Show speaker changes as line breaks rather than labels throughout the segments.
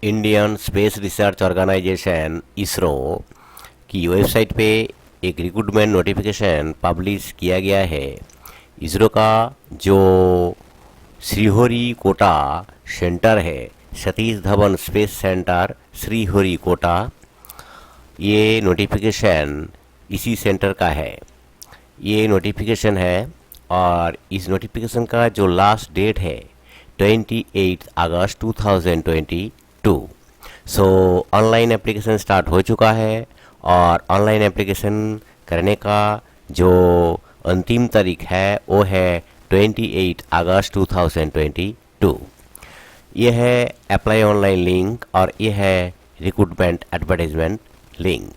Indian space research organisation ISRO की website पे एक रिक्रूटमेंट नोटिफिकेशन पब्लिश किया गया है। इसरो का जो श्रीहरिकोटा सेंटर है, सतीश धवन स्पेस सेंटर श्रीहरिकोटा, ये नोटिफिकेशन इसी सेंटर का है। ये नोटिफिकेशन है और इस नोटिफिकेशन का जो लास्ट डेट है 28 अगस्त 2022। सो ऑनलाइन एप्लीकेशन स्टार्ट हो चुका है और ऑनलाइन एप्लीकेशन करने का जो अंतिम तारीख है वो है 28 अगस्त 2022। ये है अप्लाई ऑनलाइन लिंक और ये है रिक्रूटमेंट एडवर्टाइजमेंट लिंक।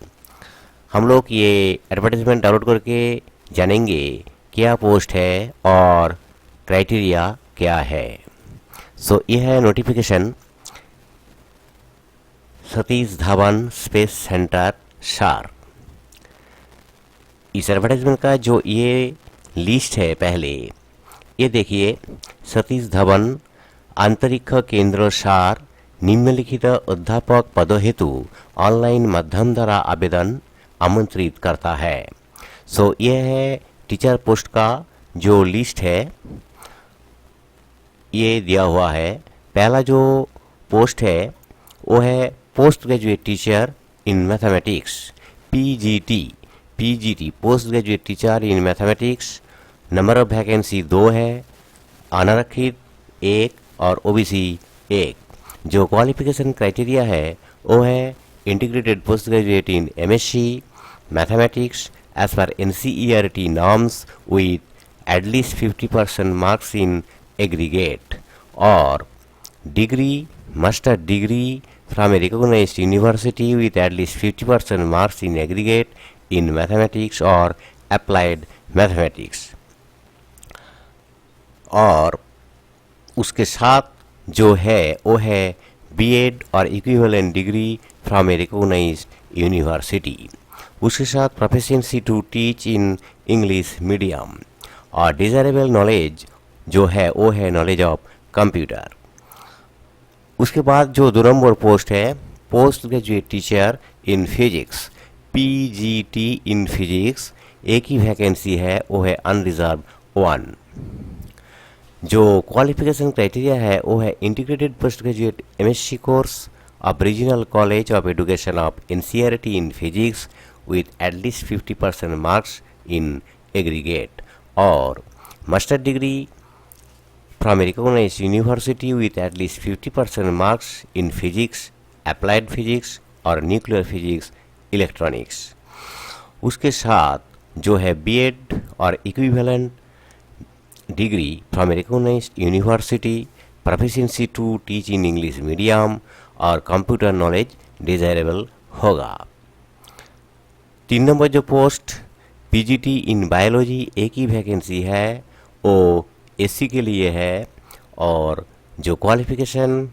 हम लोग ये एडवर्टाइजमेंट डाउनलोड करके जानेंगे क्या पोस्ट है और क्राइटेरिया क्या है। सो यह है notification Satish Dhawan space centre सार। इस एडवर्टाइजमेंट का जो ये लिस्ट है, पहले ये देखिए, सतीश धवन अंतरिक्ष केंद्र सार निम्नलिखित अध्यापक पदों हेतु ऑनलाइन माध्यम द्वारा आवेदन आमंत्रित करता है। सो यह है टीचर पोस्ट का जो लिस्ट है, ये दिया हुआ है। पहला जो पोस्ट है वो है post graduate teacher in mathematics, PGT post graduate teacher in mathematics. Number of vacancy 2 है, अनारक्षित 1 और ओबीसी 1। जो क्वालिफिकेशन क्राइटेरिया है वो है integrated post graduate in MSc mathematics as per NCERT norms with at least 50% marks in aggregate or degree, master degree from a recognized university with at least 50% marks in aggregate in mathematics or applied mathematics। और उसके साथ जो है वो है BEd और equivalent degree from a recognised university. उसके साथ proficiency to teach in English medium और डिजायरेबल नॉलेज जो है वो है नॉलेज ऑफ कंप्यूटर। उसके बाद जो 2 नंबर पोस्ट है post graduate teacher in physics, PGT in physics, एक ही वैकेंसी है, वो है अनरिजर्व 1। जो क्वालिफिकेशन क्राइटेरिया है वो है integrated post graduate MSc course of regional college of education of NCERT in physics with at least 50% marks in aggregate or master degree from a recognized university with at least 50% marks in physics, applied physics और nuclear physics, electronics। उसके साथ जो है BEd और equivalent degree from a recognised university, proficiency to teach in English medium और computer knowledge desirable होगा। 3 number जो post PGT इन biology, एक ही वैकेंसी है, वो एससी के लिए है और जो qualification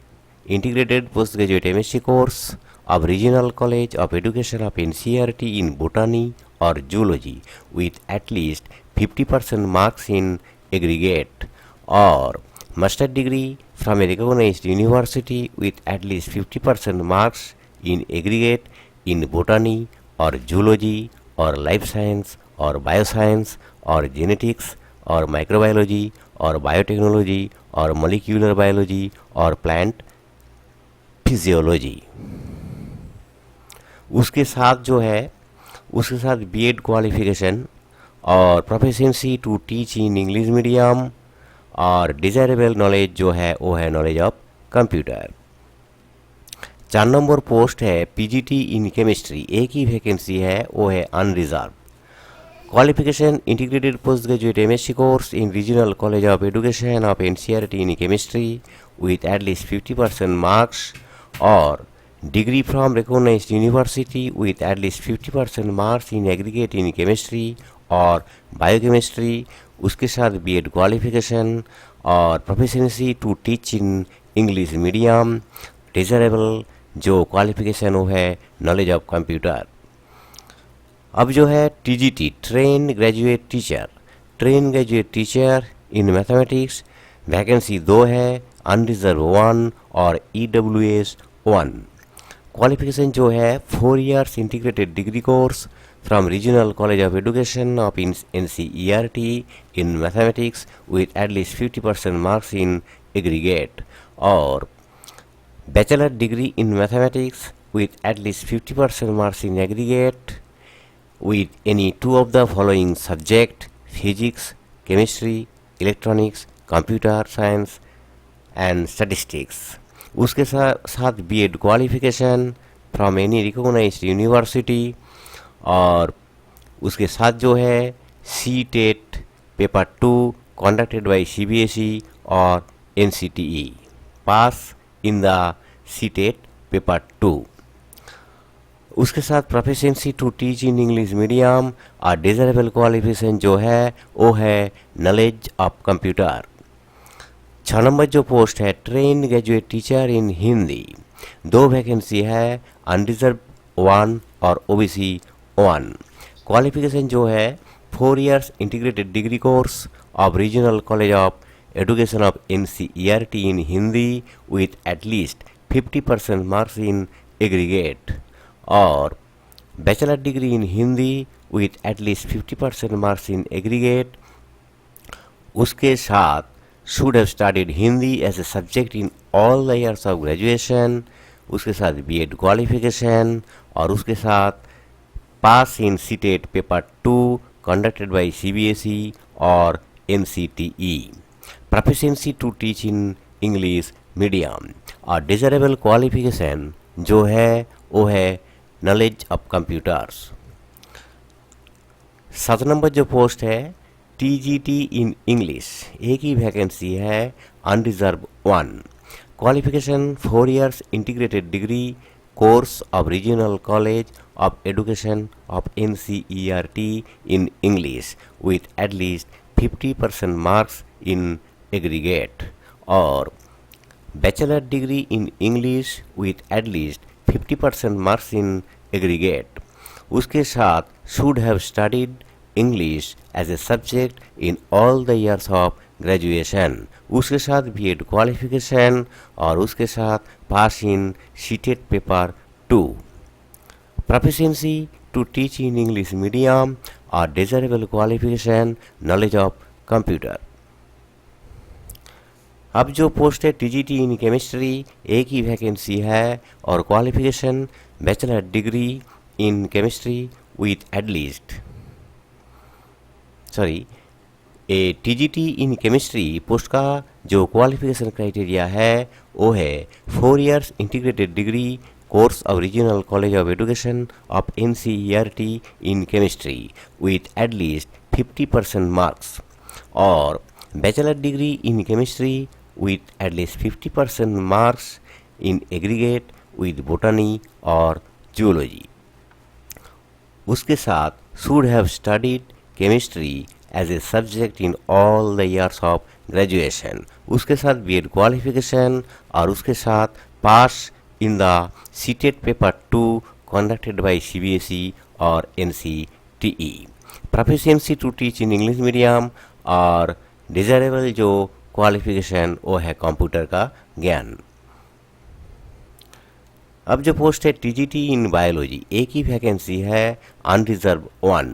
integrated post graduate MSc course of regional college of education of NCERT in botany और zoology with at least 50% marks in aggregate और master degree from a recognised university with at least 50% marks in aggregate in botany और zoology और life science और bioscience और genetics और microbiology और biotechnology और molecular biology और प्लांट फिजियोलॉजी। उसके साथ जो है उसके साथ बीएड क्वालिफिकेशन और proficiency to teach in English medium और डिजायरेबल नॉलेज जो है वो है knowledge of computer. 4 number post है पीजीटी इन केमिस्ट्री, एक ही वैकेंसी है, वो है unreserved. Qualification integrated post graduate MSc course in regional college of education of NCERT in chemistry with at least 50% marks और degree from recognised university with at least 50% marks in aggregate in chemistry और biochemistry. उसके साथ BEd qualification और proficiency to teach in English medium, desirable जो qualification वो है knowledge of computer. अब जो है TGT train graduate teacher in mathematics, vacancy 2 है, अनरिजर्व 1 और ईडब्ल्यूएस वन। क्वालिफिकेशन जो है 4 years integrated degree course from regional college of education of NCERT in mathematics with at least 50% marks in aggregate, और bachelor degree in mathematics with at least 50% marks in aggregate with any two of the following subject: physics, chemistry, electronics, computer science and statistics। उसके साथ B.Ed qualification from any recognised university, और उसके साथ जो है C.TET paper 2 conducted by CBSE और NCTE pass in the C.TET paper 2। उसके साथ proficiency to teach in English medium और डिज़ायरेबल क्वालिफिकेशन जो है वो है नॉलेज ऑफ कंप्यूटर। 6 नंबर जो पोस्ट है train graduate teacher in Hindi, 2 vacancy है, अनरिजर्व 1 और OBC 1। क्वालिफिकेशन जो है 4 years integrated degree course of regional college of education of NCERT in Hindi with at least 50% marks in aggregate, और bachelor degree in Hindi with at least 50% marks in aggregate. उसके साथ should have studied Hindi as a subject in all the years of graduation. उसके साथ B.Ed qualification, और उसके साथ pass in C.TET paper 2 conducted by CBSE और NCTE, proficiency to teach in English medium, और desirable qualification जो है वो है नॉलेज ऑफ कंप्यूटर्स। 7 नंबर जो पोस्ट है TGT इन इंग्लिश, एक ही वैकेंसी है, unreserved 1। Qualification 4 years integrated degree course of regional college of education of NCERT in English with at least 50% marks in aggregate, और bachelor degree in English with at least 50% marks in aggregate. उसके साथ should have studied English as a subject in all the years of graduation. उसके साथ B.Ed qualification, और उसके साथ pass in C.TET paper 2, proficiency to teach in English medium और desirable qualification knowledge of computer. अब जो पोस्ट है TGT in chemistry, एक ही वैकेंसी है, और qualification bachelor degree in chemistry with at least TGT in chemistry post का जो क्वालिफिकेशन क्राइटेरिया है वो है 4 years integrated degree course of regional college of education of NCERT in chemistry with at least 50% marks, और bachelor degree in chemistry with at least 50% marks in aggregate with botany और zoology। उसके साथ should have studied chemistry as a subject in all the years of graduation। उसके साथ B.Ed qualification, और उसके साथ pass in the C.TET paper 2 conducted by CBSE और NCTE, proficiency to teach in English medium, और desirable जो qualification वो है कंप्यूटर का ज्ञान। अब जो पोस्ट है TGT इन बायोलॉजी, एक ही वैकेंसी है, unreserved 1।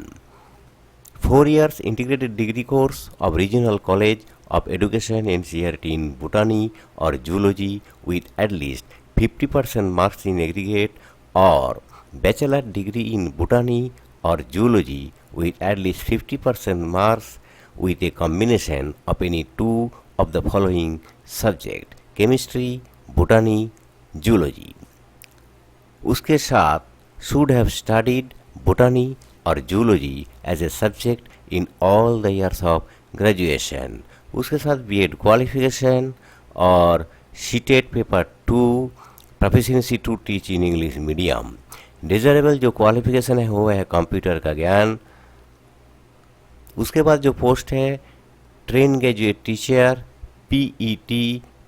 4 years integrated degree course of regional college of education NCERT in botany और zoology with at least 50% marks in aggregate, और बैचलर डिग्री इन बोटानी और zoology with at least 50% marks with a combination of any two of the following subject: chemistry, botany, zoology। उसके साथ should have studied botany और zoology as a subject in all the years of graduation। उसके साथ B.Ed qualification और C.TET paper 2, proficiency to teach in English medium। Desirable जो qualification है वो है कंप्यूटर का ज्ञान। उसके बाद जो पोस्ट है train graduate teacher PET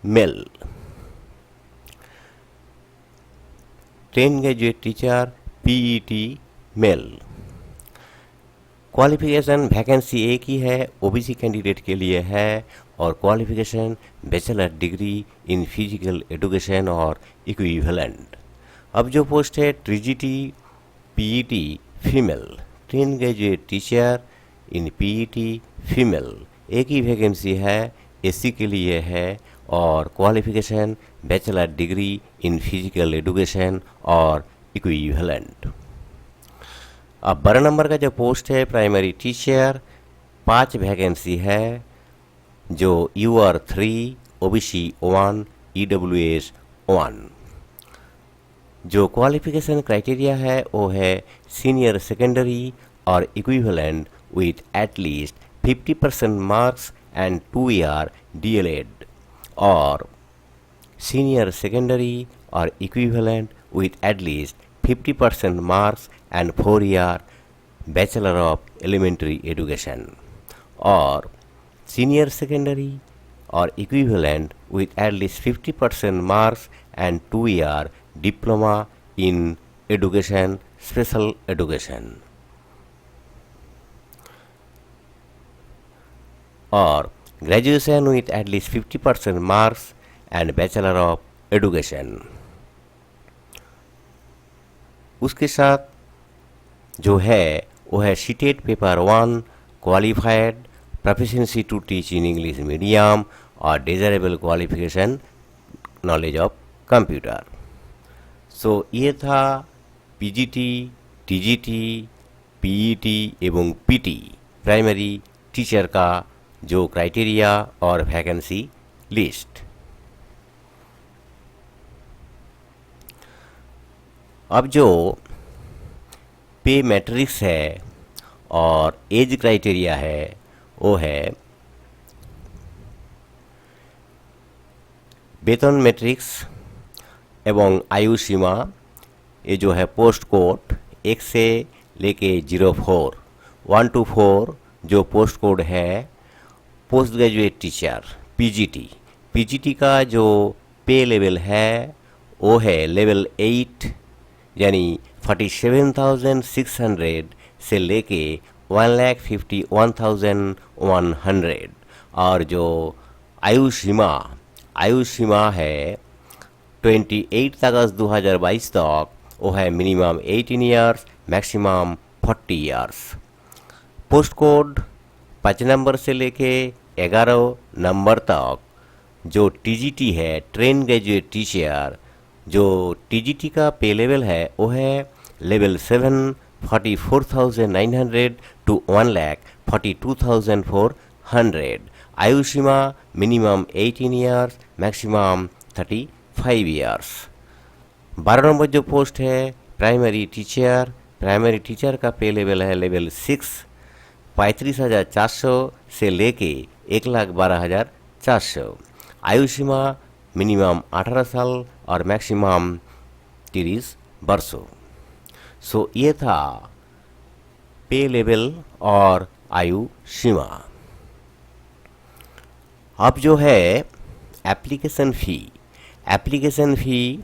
male, train graduate teacher PET male. Qualification vacancy एक ही है, OBC कैंडिडेट के लिए है, और qualification bachelor degree in physical education और इक्विवेलेंट। अब जो पोस्ट है TGT PET female train graduate teacher in PET female, एक ही वैकेंसी है, SC के लिए है और qualification bachelor degree in physical education और इक्विवेलेंट। अब 12 नंबर का जो पोस्ट है प्राइमरी टीचर, 5 वैकेंसी है, जो UR 3 OBC 1 EWS 1। जो क्वालिफिकेशन क्राइटेरिया है वो है सीनियर सेकेंडरी और equivalent with at least 50% marks and 2 year DLED, और सीनियर सेकेंडरी और equivalent with at least 50% marks and 4 year bachelor of elementary education, और सीनियर सेकेंडरी और equivalent with at least 50% marks and 2 year diploma in education special education, और graduation with at least 50% marks and bachelor of education. उसके साथ जो है वो है CTET paper 1 qualified proficiency to teach in English medium और desirable qualification knowledge of computer. So ये था PGT, TGT, PET एवं PT प्राइमरी टीचर का जो क्राइटेरिया और वैकेंसी लिस्ट। अब जो पे मैट्रिक्स है और एज क्राइटेरिया है वो है वेतन मैट्रिक्स एवं आयु सीमा। ये जो है पोस्ट कोड 1 से लेके 04 1 to 4 जो पोस्ट कोड है पोस्ट ग्रेजुएट टीचर PGT का जो पे लेवल है वो है लेवल 8 यानी 47,600 से लेके 1,51,100, और जो आयु सीमा है 28 अगस्त 2022 तक वो है minimum 18 years maximum 40 years. Post code 5 number से लेके 11 नंबर तक जो TGT है ट्रेन ग्रेजुएट टीचर, जो TGT का पे लेवल है वो है लेवल 7 44,900 to 1,42,400। आयु सीमा minimum 18 years maximum 35 years. 12 number जो पोस्ट है प्राइमरी टीचर का पे लेवल है लेवल 6 35,400 से लेके 1,12,400। आयु सीमा मिनिमम 18 साल और मैक्सिमम 30 वर्षों। सो ये था पे लेवल और आयु सीमा। अब जो है एप्लीकेशन फ़ी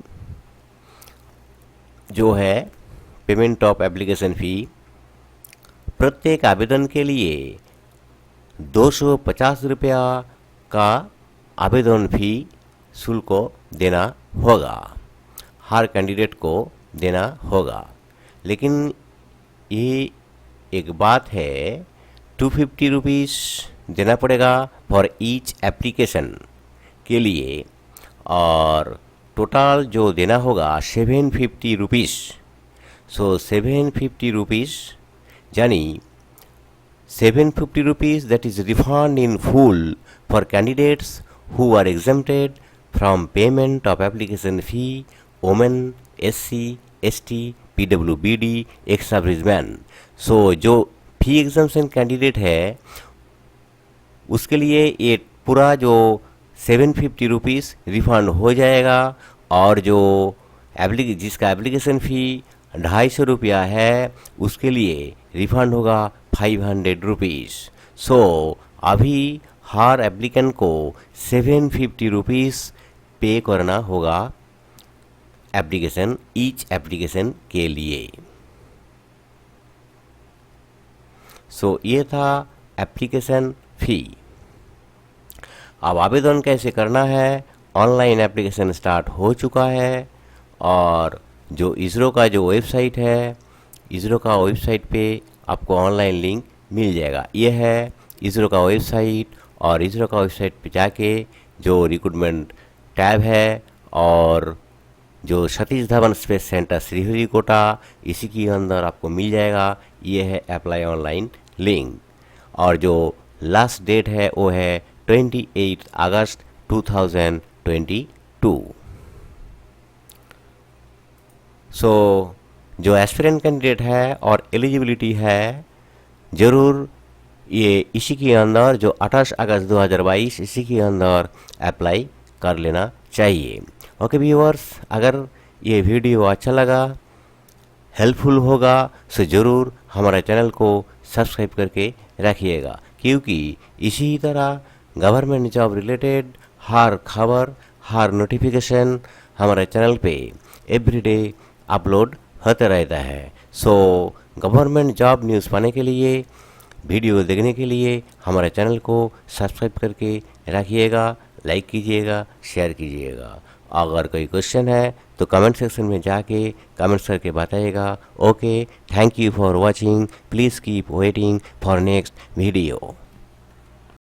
जो है पेमेंट ऑफ एप्लीकेशन फ़ी, प्रत्येक आवेदन के लिए 250 रुपया का आवेदन फ़ी शुल्क देना होगा, हर कैंडिडेट को देना होगा। लेकिन ये एक बात है 250 रुपीज़ देना पड़ेगा फॉर ईच एप्लीकेशन के लिए, और टोटल जो देना होगा 750 रुपीज़। सो 750 रुपीज़ यानी 750 rupees that is refund in full for candidates who are exempted from payment of application fee, women, SC, ST, PWBD, ex-serviceman। सो जो फी एग्जाम्पशन कैंडिडेट है उसके लिए ये पूरा जो 750 रुपीज़ रिफंड हो जाएगा, और जो जिसका एप्लीकेशन फ़ी 250 रुपया है उसके लिए रिफंड होगा 500 रुपीज़। सो अभी हर एप्लीकेंट को 750 रुपीज़ पे करना होगा ईच एप्लीकेशन के लिए। सो ये था एप्लीकेशन फ़ी। अब आवेदन कैसे करना है, ऑनलाइन एप्लीकेशन स्टार्ट हो चुका है और जो इसरो का जो वेबसाइट है, इसरो का वेबसाइट पे आपको ऑनलाइन लिंक मिल जाएगा। यह है इसरो का वेबसाइट और इसरो का वेबसाइट पे जाके जो रिक्रूटमेंट टैब है और जो सतीश धवन स्पेस सेंटर श्रीहरिकोटा, इसी के अंदर आपको मिल जाएगा। ये है अप्लाई ऑनलाइन लिंक और जो लास्ट डेट है वो है 28 अगस्त 2022। सो जो एस्पिरेंट कैंडिडेट है और एलिजिबिलिटी है, ज़रूर ये इसी के अंदर जो 28 अगस्त 2022 इसी के अंदर अप्लाई कर लेना चाहिए। ओके व्यूअर्स, अगर ये वीडियो अच्छा लगा, हेल्पफुल होगा, तो ज़रूर हमारे चैनल को सब्सक्राइब करके रखिएगा, क्योंकि इसी तरह गवर्नमेंट जॉब रिलेटेड हर खबर, हर नोटिफिकेशन हमारे चैनल पे एवरीडे अपलोड होता रहता है। सो गवर्नमेंट जॉब न्यूज़ पाने के लिए, वीडियो देखने के लिए हमारे चैनल को सब्सक्राइब करके रखिएगा, लाइक कीजिएगा, शेयर कीजिएगा। अगर कोई क्वेश्चन है तो कमेंट सेक्शन में जाके कमेंट्स करके बताइएगा। Okay, thank you for watching, please keep waiting for next video.